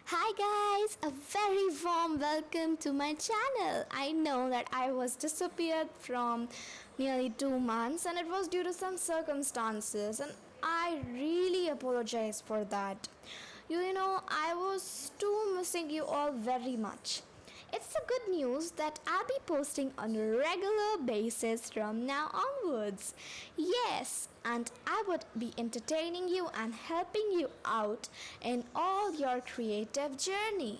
Hi guys, a very warm welcome to my channel. I know that I was disappeared from nearly 2 months and it was due to some circumstances and I really apologize for that. I was too missing you all very much. It's the good news that I'll be posting on a regular basis from now onwards. Yes, and I would be entertaining you and helping you out in all your creative journey.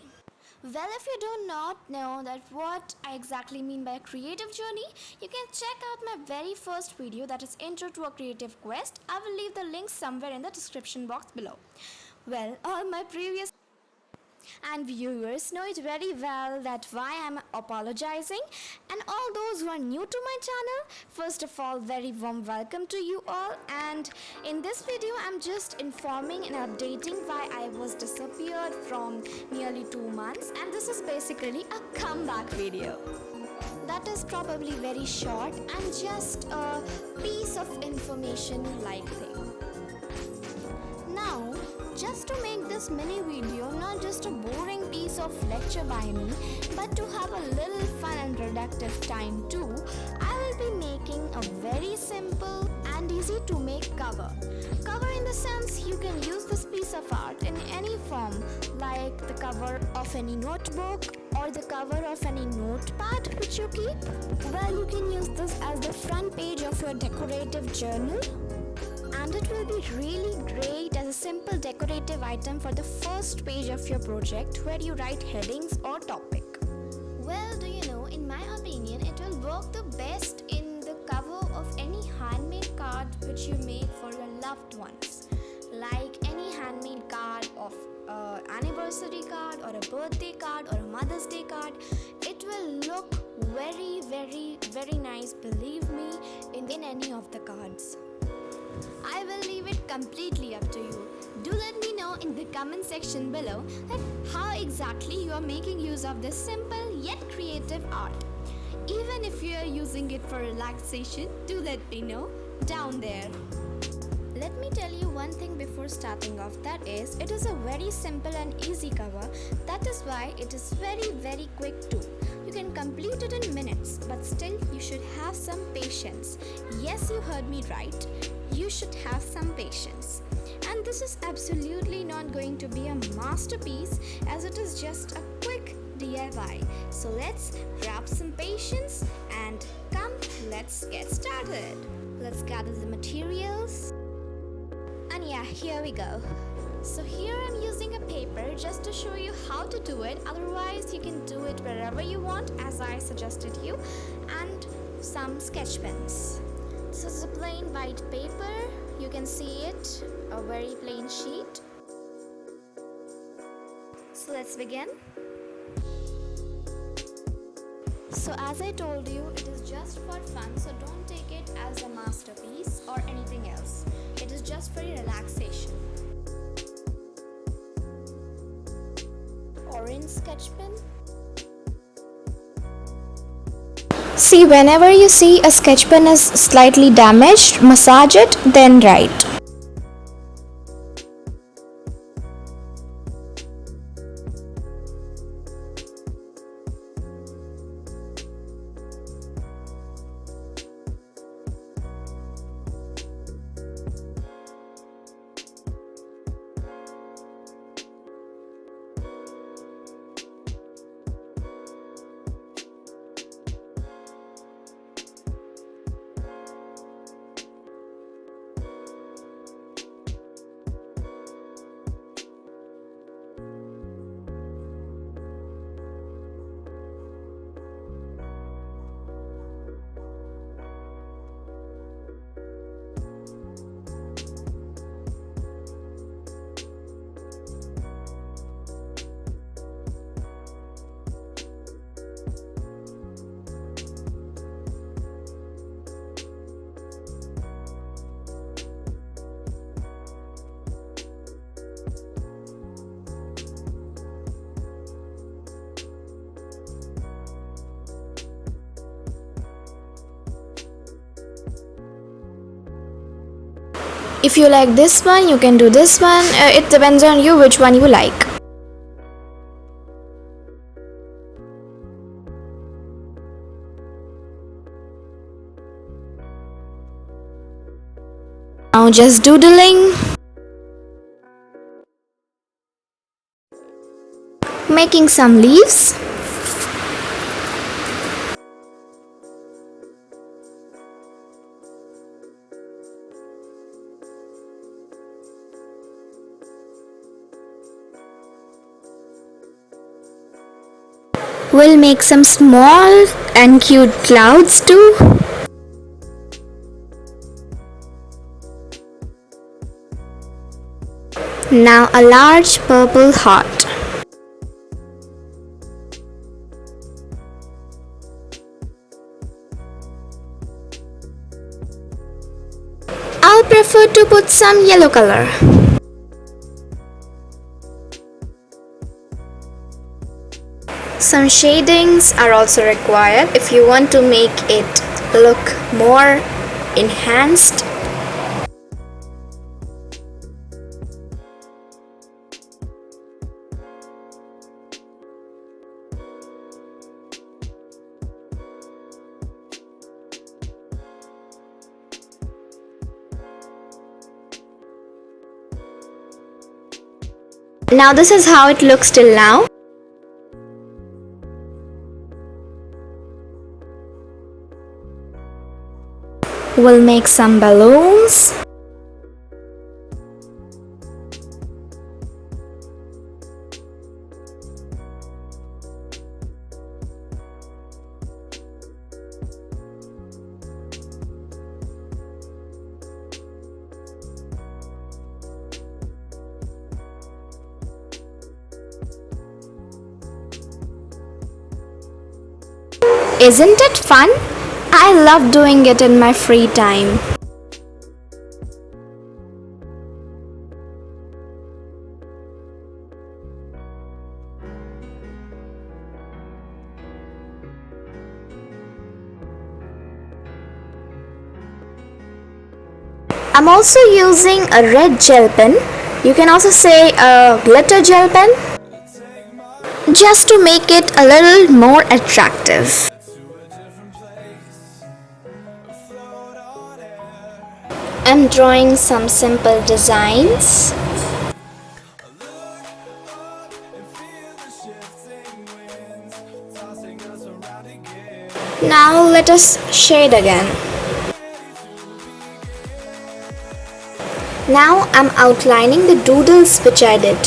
Well, if you do not know that what I exactly mean by a creative journey, you can check out my very first video, that is Intro to a Creative Quest. I will leave the link somewhere in the description box below. Well, all my previous and viewers know it very well that why I'm apologizing, and all those who are new to my channel, first of all, very warm welcome to you all. And in this video I'm just informing and updating why I was disappeared from nearly 2 months, and this is basically a comeback video. That is probably very short and just a piece of information like thing. Now, just to make this mini video not just a boring piece of lecture by me, but to have a little fun and productive time too, I will be making a very simple and easy to make cover. Cover in the sense you can use this piece of art in any form, like the cover of any notebook or the cover of any notepad which you keep. Well, you can use this as the front page of your decorative journal. And it will be really great as a simple decorative item for the first page of your project where you write headings or topic. Well, do you know, in my opinion, it will work the best in the cover of any handmade card which you make for your loved ones. Like any handmade card of anniversary card or a birthday card or a Mother's Day card. It will look very, very, very nice, believe me, in any of the cards. I will leave it completely up to you. Do let me know in the comment section below that how exactly you are making use of this simple yet creative art. Even if you are using it for relaxation, do let me know down there. Let me tell you one thing before starting off, that is, it is a very simple and easy cover. That is why it is very, very quick too. You can complete it in minutes, but still you should have some patience. Yes, you heard me right. You should have some patience. And this is absolutely not going to be a masterpiece, as it is just a quick DIY. So let's grab some patience and come, let's get started. Let's gather the materials. And yeah, here we go. So here I'm using a paper just to show you how to do it. Otherwise you can do it wherever you want, as I suggested you, and some sketch pens. This is a plain white paper. You can see it, a very plain sheet. So let's begin. So as I told you, it is just for fun, so don't take it as a masterpiece or anything else. It is just for your relaxation. Orange sketch pen. See, whenever you see a sketch pen is slightly damaged, massage it, then write. If you like this one, you can do this one. It depends on you which one you like. Now just doodling, making some leaves. We'll make some small and cute clouds too. Now a large purple heart. I'll prefer to put some yellow color. Some shadings are also required if you want to make it look more enhanced. Now this is how it looks till now. We'll make some balloons. Isn't it fun? I love doing it in my free time. I'm also using a red gel pen. You can also say a glitter gel pen, just to make it a little more attractive. I'm drawing some simple designs. Now let us shade again. Now I'm outlining the doodles which I did.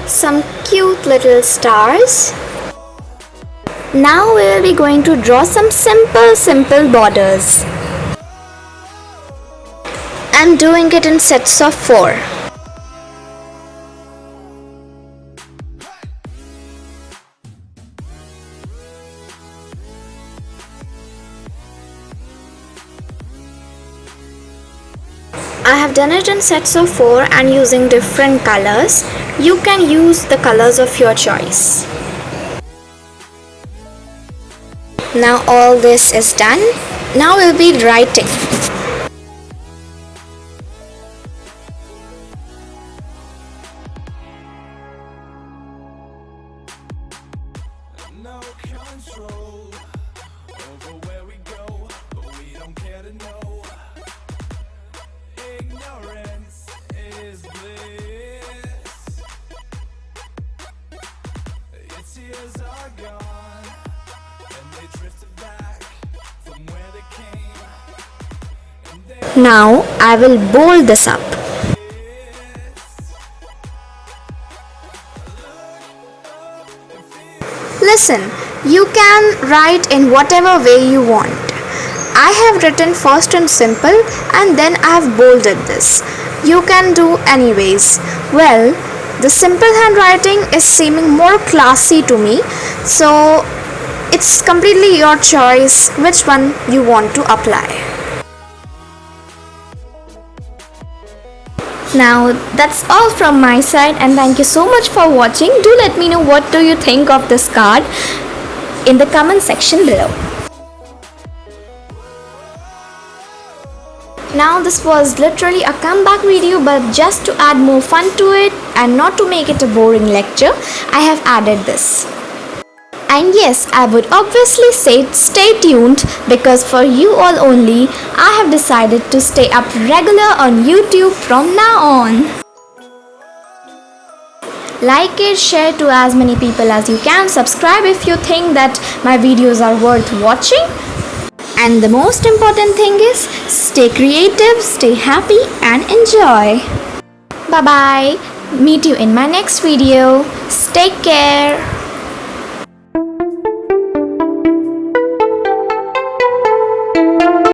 Some cute little stars. Now we will be going to draw some simple borders. I'm doing it in sets of 4. I have done it in sets of 4 and using different colors. You can use the colors of your choice. Now all this is done. Now we'll be writing. No control over where we go, but we don't care to know. Ignorance is bliss. Your tears are gone, and they drifted back from where they came. Now I will bold this up. Listen, you can write in whatever way you want. I have written first in simple and then I have bolded this. You can do anyways. Well, the simple handwriting is seeming more classy to me, so it's completely your choice which one you want to apply. Now that's all from my side, and thank you so much for watching. Do let me know what do you think of this card in the comment section below. Now this was literally a comeback video, but just to add more fun to it and not to make it a boring lecture, I have added this. And yes, I would obviously say stay tuned, because for you all only, I have decided to stay up regular on YouTube from now on. Like it, share to as many people as you can, subscribe if you think that my videos are worth watching. And the most important thing is, stay creative, stay happy and enjoy. Bye bye. Meet you in my next video. Take care.